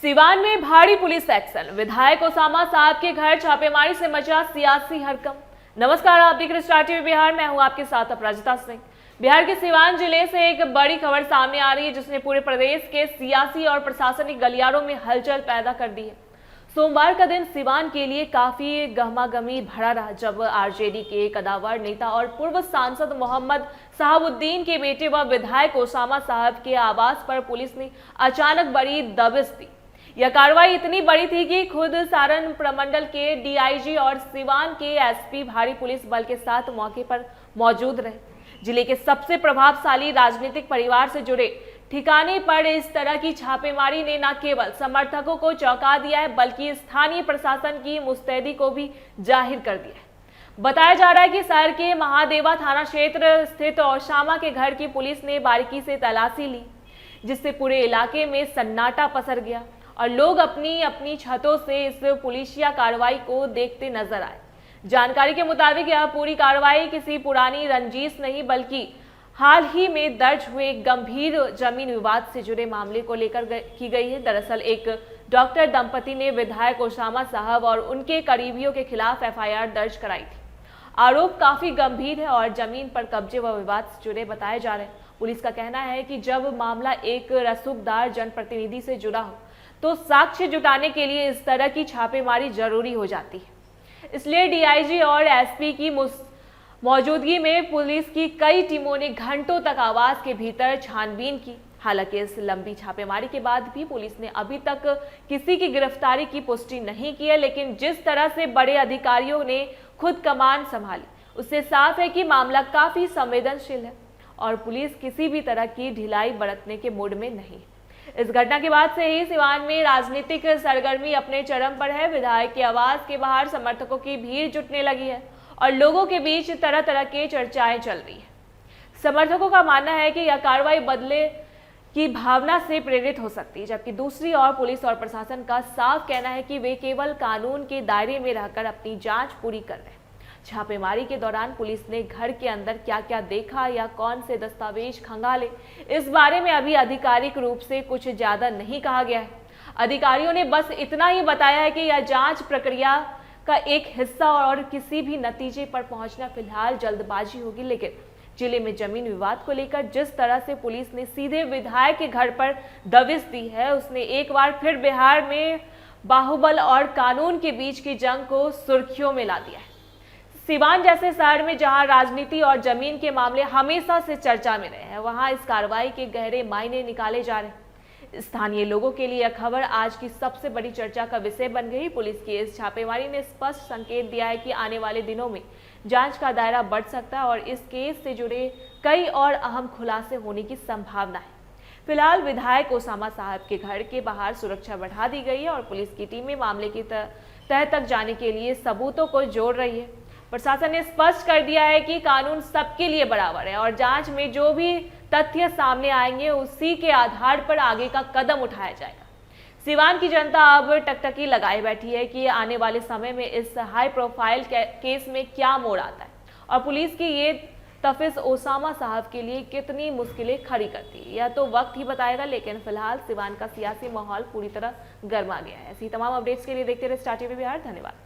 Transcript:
सिवान में भारी police action, विधायक ओसामा साहब के घर छापेमारी से मचा सियासी हड़कंप। नमस्कार, आप देख रहे स्टार टीवी बिहार, मैं हूं आपके साथ अपराजिता सिंह। बिहार के सिवान जिले से एक बड़ी खबर सामने आ रही है जिसने पूरे प्रदेश के सियासी और प्रशासनिक गलियारों में हलचल पैदा कर दी है। सोमवार का दिन सिवान के लिए काफी गहमागमी भरा रहा जब आरजेडी के कदावर नेता और पूर्व सांसद मोहम्मद शहाबुद्दीन के बेटे व विधायक ओसामा साहब के आवास पर पुलिस ने अचानक बड़ी दबिश दी। यह कार्रवाई इतनी बड़ी थी कि खुद सारण प्रमंडल के डीआईजी और सिवान के एसपी भारी पुलिस बल के साथ मौके पर मौजूद रहे। जिले के सबसे प्रभावशाली राजनीतिक परिवार से जुड़े ठिकाने पर इस तरह की छापेमारी ने न केवल समर्थकों को चौंका दिया है बल्कि स्थानीय प्रशासन की मुस्तैदी को भी जाहिर कर दिया है। बताया जा रहा है कि शहर के महादेवा थाना क्षेत्र स्थित ओसामा के घर की पुलिस ने बारीकी से तलाशी ली, जिससे पूरे इलाके में सन्नाटा पसर गया और लोग अपनी अपनी छतों से इस पुलिसिया कार्रवाई को देखते नजर आए। जानकारी के मुताबिक यह पूरी कार्रवाई किसी पुरानी रंजिश नहीं बल्कि हाल ही में दर्ज हुए गंभीर जमीन विवाद से जुड़े मामले को लेकर की गई है। दरअसल एक डॉक्टर दंपति ने विधायक ओसामा साहब और उनके करीबियों के खिलाफ एफआईआर दर्ज कराई थी। आरोप काफी गंभीर है और जमीन पर कब्जे व विवाद से जुड़े बताए जा रहे हैं। पुलिस का कहना है कि जब मामला एक रसूखदार जनप्रतिनिधि से जुड़ा हो तो साक्ष्य जुटाने के लिए इस तरह की छापेमारी जरूरी हो जाती है। इसलिए डीआईजी और एसपी की मौजूदगी में पुलिस की कई टीमों ने घंटों तक आवास के भीतर छानबीन की। हालांकि इस लंबी छापेमारी के बाद भी पुलिस ने अभी तक किसी की गिरफ्तारी की पुष्टि नहीं की है, लेकिन जिस तरह से बड़े अधिकारियों ने खुद कमान संभाली उससे साफ है कि मामला काफी संवेदनशील है और पुलिस किसी भी तरह की ढिलाई बरतने के मूड में नहीं। इस घटना के बाद से ही सिवान में राजनीतिक सरगर्मी अपने चरम पर है। विधायक के आवास के बाहर समर्थकों की भीड़ जुटने लगी है और लोगों के बीच तरह तरह की चर्चाएं चल रही है। समर्थकों का मानना है कि यह कार्रवाई बदले की भावना से प्रेरित हो सकती है, जबकि दूसरी ओर पुलिस और प्रशासन का साफ कहना है कि वे केवल कानून के दायरे में रहकर अपनी जांच पूरी कर रहे हैं। छापेमारी के दौरान पुलिस ने घर के अंदर क्या क्या देखा या कौन से दस्तावेज खंगाले, इस बारे में अभी आधिकारिक रूप से कुछ ज्यादा नहीं कहा गया है। अधिकारियों ने बस इतना ही बताया है कि यह जांच प्रक्रिया का एक हिस्सा और किसी भी नतीजे पर पहुंचना फिलहाल जल्दबाजी होगी। लेकिन जिले में जमीन विवाद को लेकर जिस तरह से पुलिस ने सीधे विधायक के घर पर दबिश दी है, उसने एक बार फिर बिहार में बाहुबल और कानून के बीच की जंग को सुर्खियों में ला दिया है। सिवान जैसे शहर में जहां राजनीति और जमीन के मामले हमेशा से चर्चा में रहे हैं, वहां इस कार्रवाई के गहरे मायने निकाले जा रहे हैं। स्थानीय लोगों के लिए यह खबर आज की सबसे बड़ी चर्चा का विषय बन गई। पुलिस की इस छापेमारी ने स्पष्ट संकेत दिया है कि आने वाले दिनों में जांच का दायरा बढ़ सकता है और इस केस से जुड़े कई और अहम खुलासे होने की संभावना है। फिलहाल विधायक ओसामा साहब के घर के बाहर सुरक्षा बढ़ा दी गई है और पुलिस की टीमें मामले की तह तक जाने के लिए सबूतों को जोड़ रही है। प्रशासन ने स्पष्ट कर दिया है कि कानून सबके लिए बराबर है और जांच में जो भी तथ्य सामने आएंगे उसी के आधार पर आगे का कदम उठाया जाएगा। सिवान की जनता अब टकटकी लगाए बैठी है कि आने वाले समय में इस हाई प्रोफाइल केस में क्या मोड़ आता है और पुलिस की ये तफिश ओसामा साहब के लिए कितनी मुश्किलें खड़ी करती है, यह तो वक्त ही बताएगा। लेकिन फिलहाल सिवान का सियासी माहौल पूरी तरह गर्मा गया है। ऐसी तमाम अपडेट्स के लिए देखते रहे स्टार टीवी बिहार। धन्यवाद।